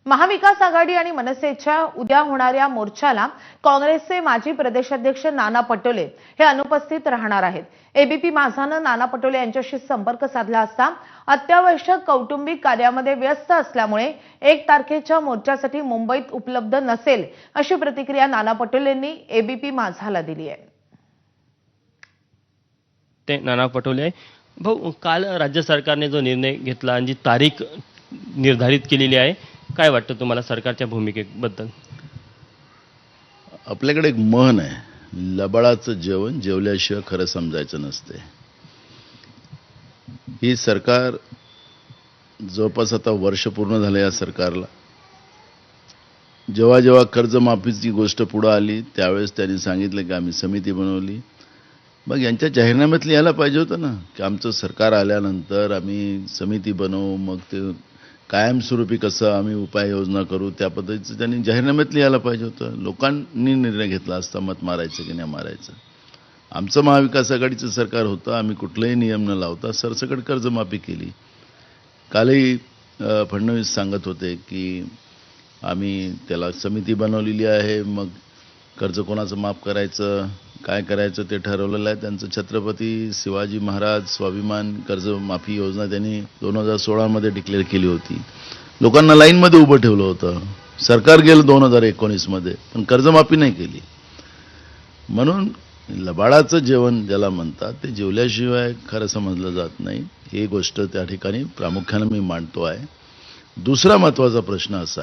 महाविकास आघाडी आणि मनसेच्या उद्या होणाऱ्या मोर्चाला काँग्रेसचे माजी प्रदेशाध्यक्ष नाना पटोले हे अनुपस्थित राहणार आहेत। एबीपी माझानं नाना पटोले यांच्याशी संपर्क साधला असता अत्यावश्यक कौटुंबिक कार्यामध्ये व्यस्त असल्यामुळे 1 तारखेच्या मोर्चासाठी मुंबईत उपलब्ध नसेल अशी प्रतिक्रिया नाना पटोलेंनी एबीपी माझाला दिली आहे। ते नाना पटोले भाऊ, काल राज्य सरकारने जो निर्णय घेतला आणि जी तारीख निर्धारित केलेली आहे, काय वाटतं तुम्हाला सरकारच्या भूमिकेबद्दल? आपल्याकडे एक म्हण आहे, लबाडाचं जेवण जेवल्याशिवाय खरं समजायचं नसते। ही सरकार जवळपास आता वर्ष पूर्ण झालं या सरकारला। जेव्हा जेव्हा कर्जमाफीची गोष्ट पुढे आली त्यावेळेस त्यांनी सांगितलं की आम्ही समिती बनवली। मग यांच्या जाहीरनाम्यातलं यायला पाहिजे होतं ना की आमचं सरकार आल्यानंतर आम्ही समिती बनवू, मग ते कायमस्वरूपी कसं आम्ही उपाययोजना करू त्या पद्धतीचं त्यांनी जाहीरनाम्यातलं यायला पाहिजे होतं। लोकांनी निर्णय घेतला असता मत मारायचं की नाही मारायचं। आमचं महाविकास आघाडीचं सरकार होतं, आम्ही कुठलाही नियम न लावता सरसकट कर्जमाफी केली। कालही फडणवीस सांगत होते की आम्ही त्याला समिती बनवलेली आहे, मग कर्ज कोणाचं माफ करायचं काय करायचं ते ठरवलेलं आहे। त्यांचं छत्रपती शिवाजी महाराज स्वाभिमान कर्जमाफी योजना त्यांनी 2016 मध्ये डिक्लेअर केली होती। लोकांना लाईनमध्ये उभं ठेवलं होतं। सरकार गेलं 2019 मध्ये, पण कर्जमाफी नाही केली। म्हणून लबाडाचं जेवण ज्याला म्हणतात ते जेवल्याशिवाय खरं समजलं जात नाही, ही गोष्ट त्या ठिकाणी प्रामुख्याने मी मांडतो आहे। दुसरा महत्त्वाचा प्रश्न असा आहे